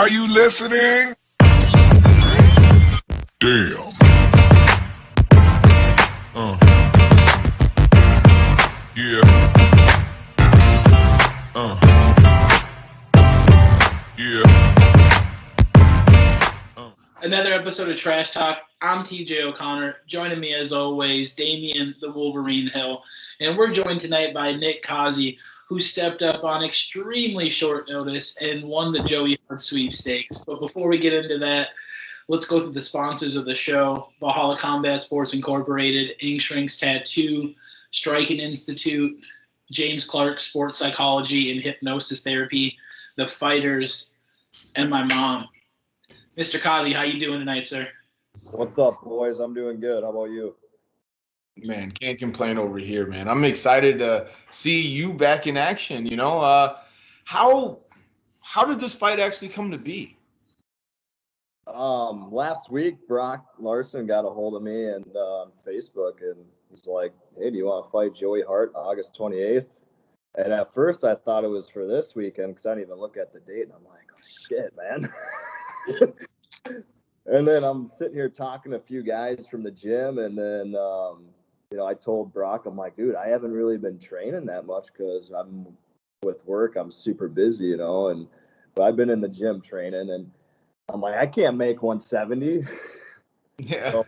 Are you listening? Damn. Yeah. Yeah. Another episode of Trash Talk. I'm TJ O'Connor. Joining me as always, Damian the Wolverine Hill. And we're joined tonight by Nick Kaaze, who stepped up on extremely short notice and won the Joey Hart sweepstakes. But before we get into that, let's go through the sponsors of the show: Valhalla Combat Sports Incorporated, Ink Shrinks Tattoo, Striking Institute, James Clark Sports Psychology and Hypnosis Therapy, The Fighters, and my mom. Mr. Kaaze, how you doing tonight, sir? What's up, boys? I'm doing good. How about you? Man, can't complain over here, man. I'm excited to see you back in action. You know, how did this fight actually come to be? Last week, Brock Larson got a hold of me and on Facebook, and he's like, "Hey, do you want to fight Joey Hart August 28th?" And at first, I thought it was for this weekend because I didn't even look at the date, and I'm like, "Oh shit, man." And then I'm sitting here talking to a few guys from the gym, and then I told Brock, I'm like, "Dude, I haven't really been training that much because I'm with work. I'm super busy, but I've been in the gym training, and I'm like, I can't make 170." Yeah. So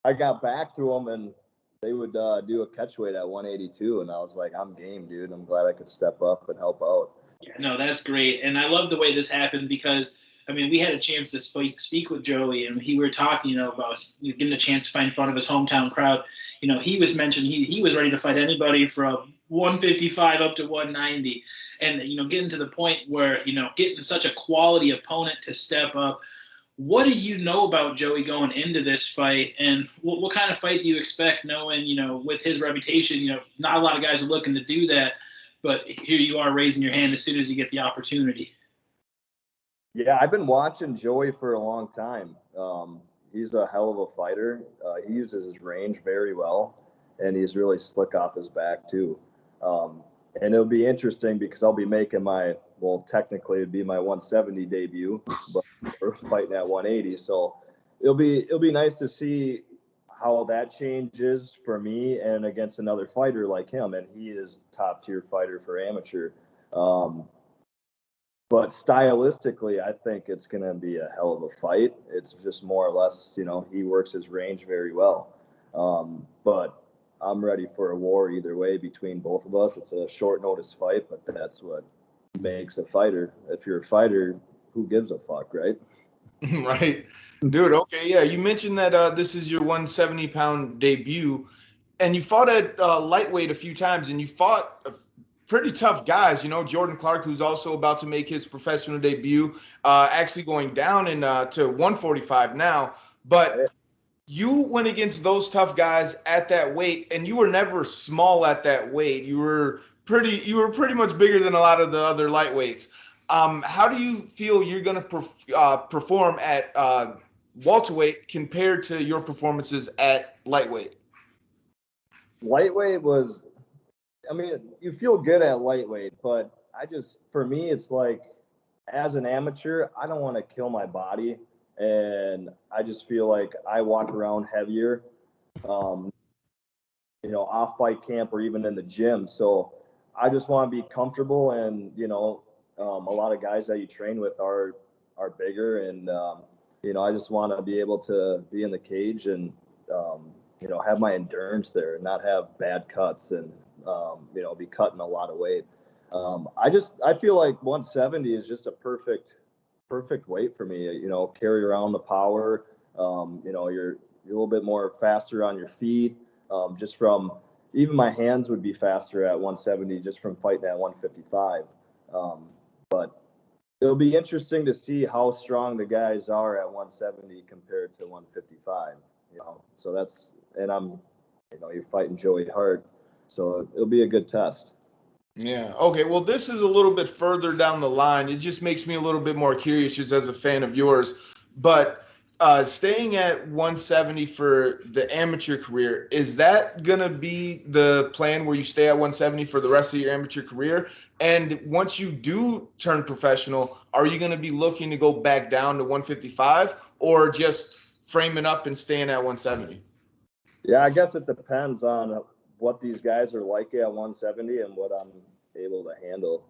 I got back to them, and they would do a catch weight at 182, and I was like, I'm game, dude. I'm glad I could step up and help out. Yeah, no, that's great. And I love the way this happened because, I mean, we had a chance to speak with Joey, and we were talking, about getting a chance to fight in front of his hometown crowd. He was mentioned he was ready to fight anybody from 155 up to 190. And, getting to the point where, getting such a quality opponent to step up. What do you know about Joey going into this fight, and what kind of fight do you expect, knowing, with his reputation, not a lot of guys are looking to do that, but here you are raising your hand as soon as you get the opportunity. Yeah, I've been watching Joey for a long time. He's a hell of a fighter. He uses his range very well, and he's really slick off his back too. And it'll be interesting because I'll be making technically it'd be my 170 debut, but we're fighting at 180. So it'll be nice to see how that changes for me and against another fighter like him. And he is top tier fighter for amateur. But stylistically, I think it's going to be a hell of a fight. It's just more or less, he works his range very well. But I'm ready for a war either way between both of us. It's a short notice fight, but that's what makes a fighter. If you're a fighter, who gives a fuck, right? Right. Dude, okay, yeah. You mentioned that this is your 170-pound debut, and you fought at lightweight a few times, and you fought pretty tough guys. Jordan Clark, who's also about to make his professional debut, actually going down to 145 now. But you went against those tough guys at that weight, and you were never small at that weight. You were pretty much bigger than a lot of the other lightweights. How do you feel you're going to perform at welterweight compared to your performances at lightweight? Lightweight was, you feel good at lightweight, but for me, it's like, as an amateur, I don't want to kill my body. And I just feel like I walk around heavier, off fight camp or even in the gym. So I just want to be comfortable. And, a lot of guys that you train with are bigger. And, I just want to be able to be in the cage and, have my endurance there and not have bad cuts and, be cutting a lot of weight. I feel like 170 is just a perfect weight for me. Carry around the power. You're a little bit more faster on your feet. Just from even my hands would be faster at 170 just from fighting at 155. But it'll be interesting to see how strong the guys are at 170 compared to 155. So that's, and you're fighting Joey Hart, so it'll be a good test. Yeah. Okay. Well, this is a little bit further down the line. It just makes me a little bit more curious just as a fan of yours. But staying at 170 for the amateur career, is that going to be the plan where you stay at 170 for the rest of your amateur career? And once you do turn professional, are you going to be looking to go back down to 155 or just framing up and staying at 170? Yeah, I guess it depends on what these guys are like at 170 and what I'm able to handle.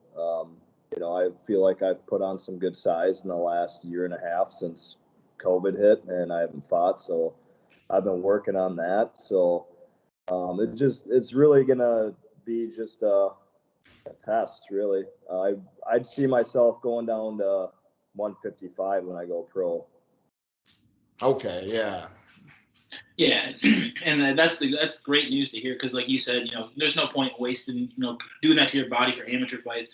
I feel like I've put on some good size in the last year and a half since COVID hit, and I haven't fought, so I've been working on that. So it's really gonna be just a test, really. I'd see myself going down to 155 when I go pro. Okay, yeah. Yeah, and that's great news to hear because, like you said, there's no point wasting, doing that to your body for amateur fights.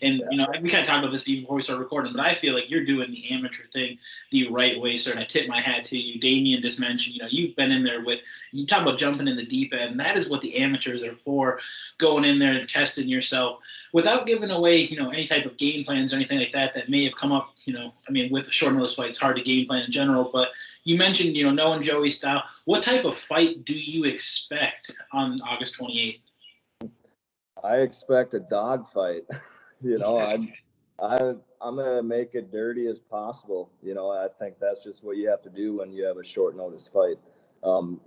And we kind of talked about this before we started recording, but I feel like you're doing the amateur thing the right way, sir. And I tip my hat to you. Damien just mentioned, you've been in there you talk about jumping in the deep end. And that is what the amateurs are for, going in there and testing yourself without giving away, any type of game plans or anything like that may have come up. With a short notice fight, it's hard to game plan in general. But you mentioned, knowing Joey's style. What type of fight do you expect on August 28th? I expect a dog fight. I'm gonna make it dirty as possible. I think that's just what you have to do when you have a short notice fight.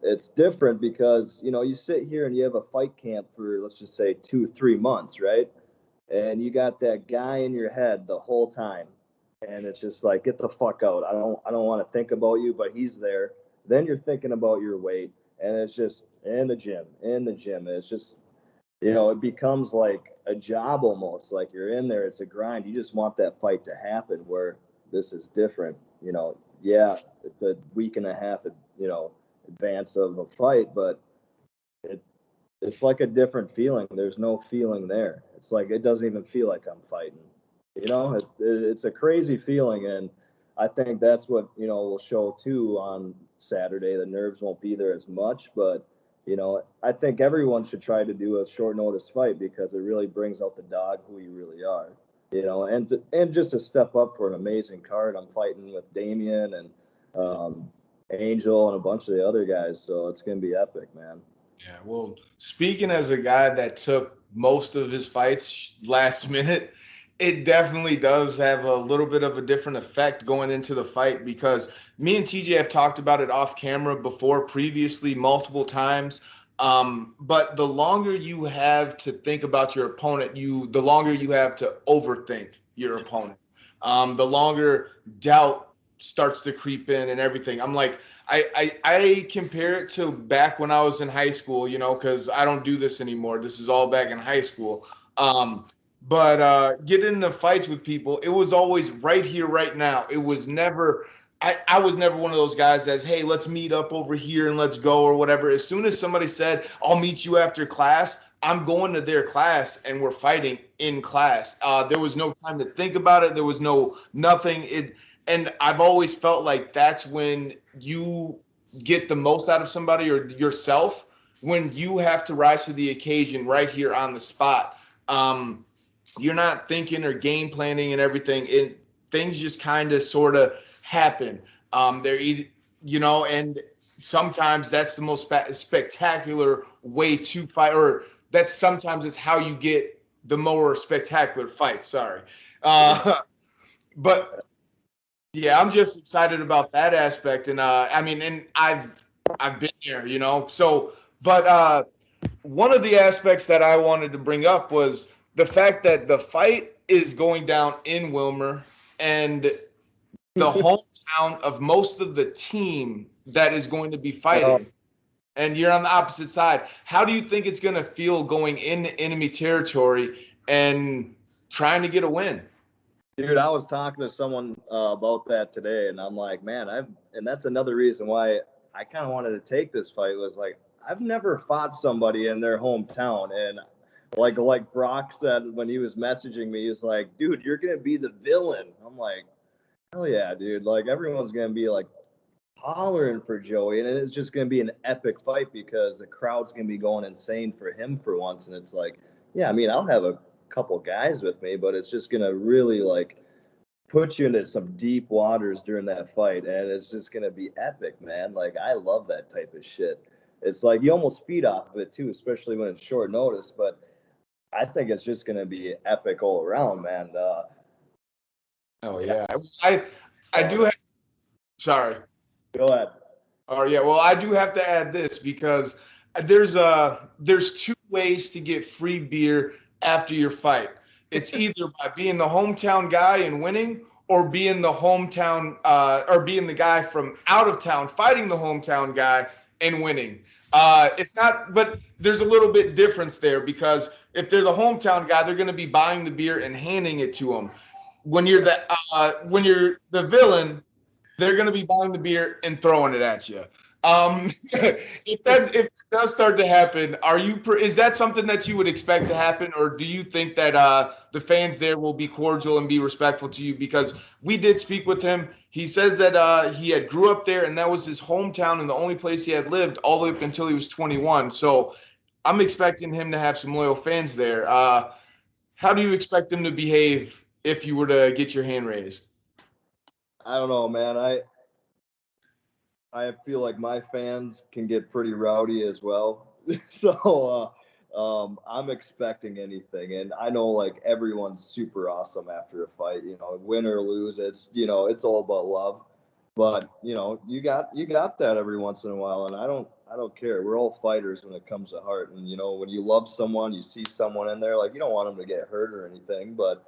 It's different because you sit here and you have a fight camp for, let's just say, 2-3 months, right? And you got that guy in your head the whole time, and it's just like, get the fuck out. I don't want to think about you, but he's there. Then you're thinking about your weight, and it's just in the gym. It's just, it becomes like a job almost. Like you're in there, it's a grind. You just want that fight to happen. Where this is different. Yeah, it's a week and a half, advance of a fight, but it's like a different feeling. There's no feeling there. It's like it doesn't even feel like I'm fighting. It's a crazy feeling, and I think that's what will show too on Saturday. The nerves won't be there as much, but I think everyone should try to do a short notice fight because it really brings out the dog who you really are. And just to step up for an amazing card. I'm fighting with Damien and Angel and a bunch of the other guys, so it's gonna be epic, man. Yeah, well, speaking as a guy that took most of his fights last minute, it definitely does have a little bit of a different effect going into the fight because me and TJ have talked about it off camera before previously multiple times. But the longer you have to think about your opponent, the longer you have to overthink your opponent. The longer doubt starts to creep in and everything. I'm like, I compare it to back when I was in high school, because I don't do this anymore. This is all back in high school. But getting into fights with people, it was always right here, right now. It was never, I was never one of those guys that's, hey, let's meet up over here and let's go or whatever. As soon as somebody said, I'll meet you after class, I'm going to their class and we're fighting in class. There was no time to think about it. There was nothing. And I've always felt like that's when you get the most out of somebody or yourself, when you have to rise to the occasion right here on the spot. You're not thinking or game planning and everything. Things just kind of sort of happen. They're either, and sometimes that's the most spectacular way to fight, or that's sometimes it's how you get the more spectacular fight. Sorry. But yeah, I'm just excited about that aspect. And and I've been there, so, but one of the aspects that I wanted to bring up was the fact that the fight is going down in Wilmer and the hometown of most of the team that is going to be fighting. And you're on the opposite side. How do you think it's going to feel going into enemy territory and trying to get a win? Dude, I was talking to someone about that today, and I'm like, man, and that's another reason why I kind of wanted to take this fight was like, I've never fought somebody in their hometown. And like Brock said when he was messaging me, he's like, dude, you're going to be the villain. I'm like, hell yeah, dude. Like, everyone's going to be like hollering for Joey, and it's just going to be an epic fight because the crowd's going to be going insane for him for once. And it's like, yeah, I'll have a couple guys with me, but it's just going to really like put you into some deep waters during that fight, and it's just gonna be epic, man. Like I love that type of shit. It's like you almost feed off of it too, especially when it's short notice. But I think it's just gonna be epic all around, man. Oh yeah, I do have. Sorry. Go ahead. Oh yeah, well I do have to add this because there's two ways to get free beer after your fight. It's either by being the hometown guy and winning, or being the hometown or being the guy from out of town fighting the hometown guy and winning. It's not, but there's a little bit difference there because if they're the hometown guy, they're going to be buying the beer and handing it to them. When you're the villain, they're going to be buying the beer and throwing it at you. If it does start to happen, is that something that you would expect to happen, or do you think that the fans there will be cordial and be respectful to you? Because we did speak with him. He says that he had grew up there and that was his hometown and the only place he had lived all the way up until he was 21. So I'm expecting him to have some loyal fans there. How do you expect him to behave if you were to get your hand raised? I don't know, man. I feel like my fans can get pretty rowdy as well. So I'm expecting anything, and I know like everyone's super awesome after a fight. You know, win or lose, it's it's all about love. But you got that every once in a while, and I don't care. We're all fighters when it comes to heart, and when you love someone, you see someone in there, like you don't want them to get hurt or anything, but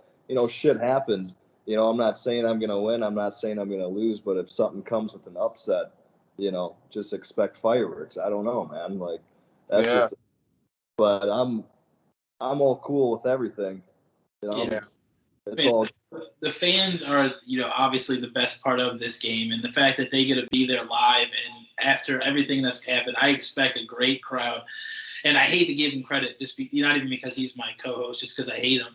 shit happens. I'm not saying I'm gonna win. I'm not saying I'm gonna lose, but if something comes with an upset, just expect fireworks. I don't know, man. Like that's Yeah. just. But I'm all cool with everything. Yeah. It's all. The fans are, obviously the best part of this game, and the fact that they get to be there live and after everything that's happened, I expect a great crowd. And I hate to give him credit, not even because he's my co-host, just because I hate him.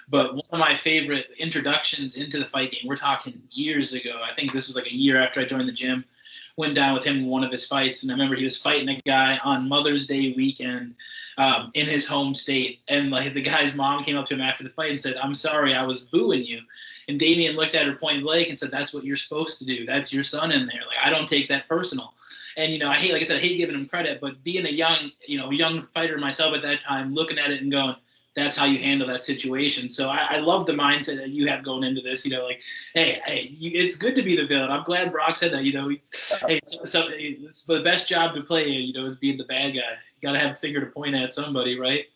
But one of my favorite introductions into the fight game, we're talking years ago. I think this was like a year after I joined the gym. Went down with him in one of his fights, and I remember he was fighting a guy on Mother's Day weekend in his home state. And like the guy's mom came up to him after the fight and said, "I'm sorry, I was booing you." And Damian looked at her point blank and said, "That's what you're supposed to do. That's your son in there. Like I don't take that personal." And I hate, like I said, I hate giving him credit, but being a young fighter myself at that time, looking at it and going, that's how you handle that situation. So I love the mindset that you have going into this. Like, hey, it's good to be the villain. I'm glad Brock said that. Hey, so it's the best job to play. Is being the bad guy. You got to have a finger to point at somebody, right?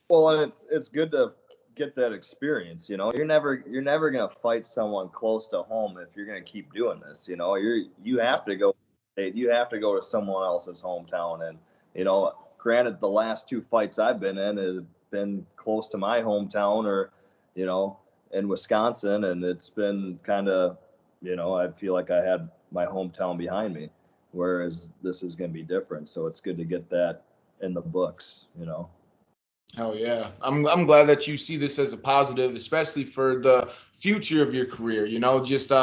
Well, and it's good to get that experience. You're never gonna fight someone close to home if you're gonna keep doing this. You have to go. You have to go to someone else's hometown, and granted, the last two fights I've been in have been close to my hometown, or in Wisconsin, and it's been kind of I feel like I had my hometown behind me, whereas this is going to be different. So it's good to get that in the books. Hell yeah. I'm glad that you see this as a positive, especially for the future of your career. Just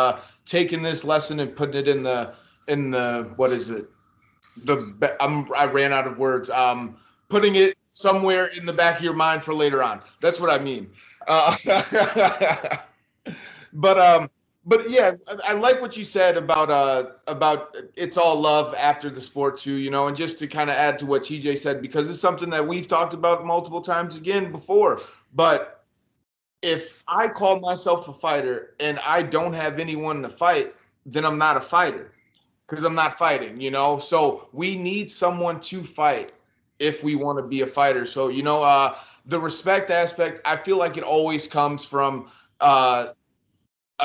taking this lesson and putting it in the what is it? I ran out of words. Putting it somewhere in the back of your mind for later on. That's what I mean. But yeah, I like what you said about it's all love after the sport too, and just to kind of add to what TJ said, because it's something that we've talked about multiple times again before. But if I call myself a fighter and I don't have anyone to fight, then I'm not a fighter, because I'm not fighting, So we need someone to fight if we want to be a fighter. So, the respect aspect, I feel like it always comes from a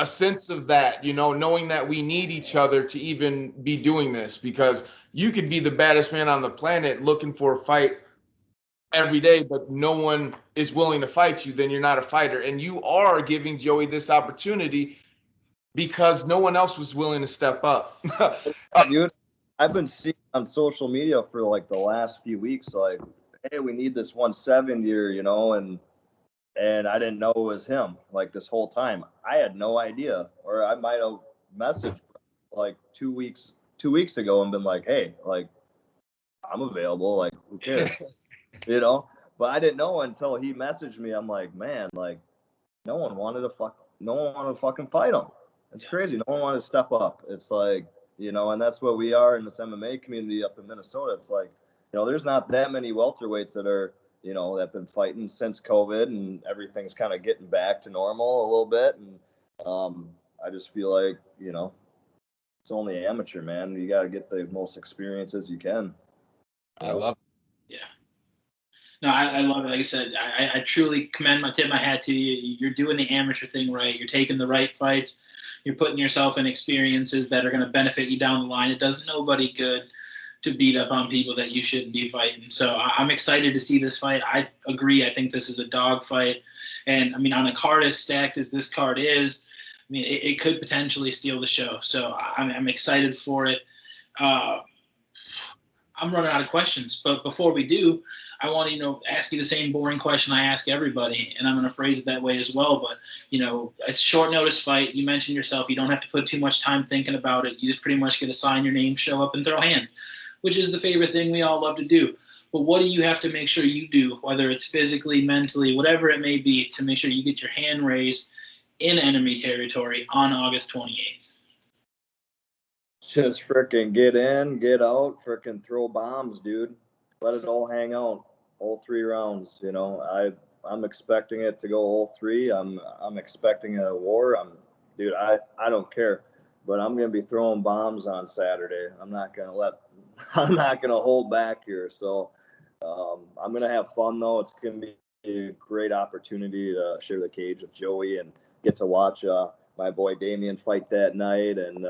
sense of that, knowing that we need each other to even be doing this, because you could be the baddest man on the planet looking for a fight every day, but no one is willing to fight you, then you're not a fighter. And you are giving Joey this opportunity because no one else was willing to step up. Dude, I've been seeing on social media for like the last few weeks, like, hey, we need this 170er, and I didn't know it was him like this whole time. I had no idea, or I might have messaged like 2 weeks ago and been like, hey, like I'm available, like who cares, But I didn't know until he messaged me. I'm like, man, like no one wanted to fucking fight him. It's crazy. No one wanted to step up. It's like, and that's what we are in this MMA community up in Minnesota. It's like, there's not that many welterweights that are, that have been fighting since COVID, and everything's kind of getting back to normal a little bit. And I just feel like, it's only amateur, man. You got to get the most experiences you can. I love it. Yeah. No, I love it. Like I said, I truly tip my hat to you. You're doing the amateur thing right. You're taking the right fights. You're putting yourself in experiences that are going to benefit you down the line. It does nobody good to beat up on people that you shouldn't be fighting. So I'm excited to see this fight. I agree. I think this is a dog fight. And, I mean, on a card as stacked as this card is, I mean, it could potentially steal the show. So I'm excited for it. I'm running out of questions. But before we do, I want to, ask you the same boring question I ask everybody, and I'm going to phrase it that way as well. But, it's short notice fight. You mentioned yourself. You don't have to put too much time thinking about it. You just pretty much get to sign your name, show up, and throw hands, which is the favorite thing we all love to do. But what do you have to make sure you do, whether it's physically, mentally, whatever it may be, to make sure you get your hand raised in enemy territory on August 28th? Just freaking get in, get out, freaking throw bombs, dude. Let it all hang out, all 3 rounds. I'm expecting it to go all 3. I'm expecting a war. I don't care, but I'm gonna be throwing bombs on Saturday. I'm not gonna hold back here. So I'm gonna have fun though. It's gonna be a great opportunity to share the cage with Joey and get to watch my boy Damian fight that night. And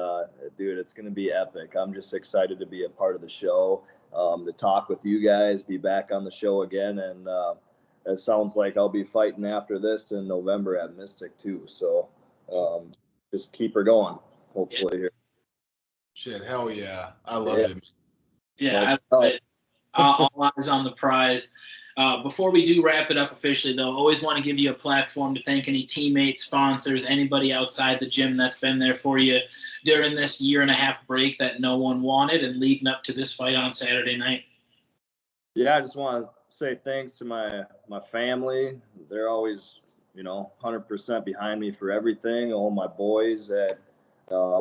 dude, it's gonna be epic. I'm just excited to be a part of the show, to talk with you guys, be back on the show again, and it sounds like I'll be fighting after this in November at Mystic too. So just keep her going, hopefully. Here. Shit, hell yeah. I love it. Yeah, all eyes on the prize. Before we do wrap it up officially, though, always want to give you a platform to thank any teammates, sponsors, anybody outside the gym that's been there for you during this 1.5-year break that no one wanted and leading up to this fight on Saturday night. Yeah, I just want to say thanks to my family. They're always, 100% behind me for everything. All my boys at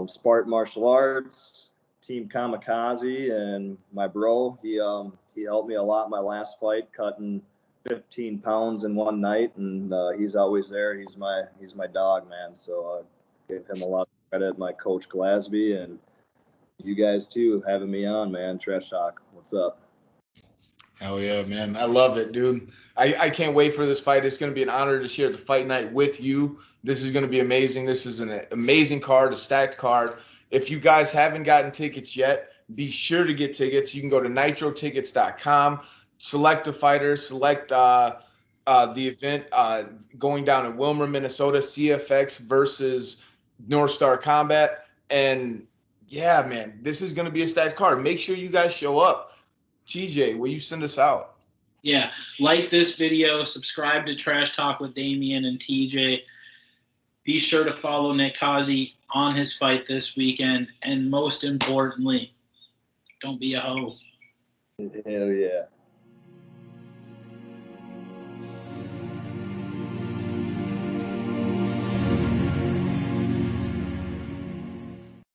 Spartan Martial Arts, Team Kamikaze, and my bro. He helped me a lot my last fight, cutting 15 pounds in one night, and he's always there. He's my dog, man. So I give him a lot of credit. My coach Glasby, and you guys too, having me on, man. Trash Talk, what's up? Hell yeah, man. I love it, dude. I can't wait for this fight. It's going to be an honor to share the fight night with you. This is going to be amazing. This is an amazing card, a stacked card. If you guys haven't gotten tickets yet, be sure to get tickets. You can go to nitrotickets.com, select a fighter, select the event going down in Wilmer, Minnesota, CFX versus North Star Combat. And yeah, man, this is going to be a stacked card. Make sure you guys show up. TJ, will you send us out? Yeah, like this video, subscribe to Trash Talk with Damian and TJ. Be sure to follow Nick Kaaze on his fight this weekend. And most importantly, don't be a hoe. Hell yeah.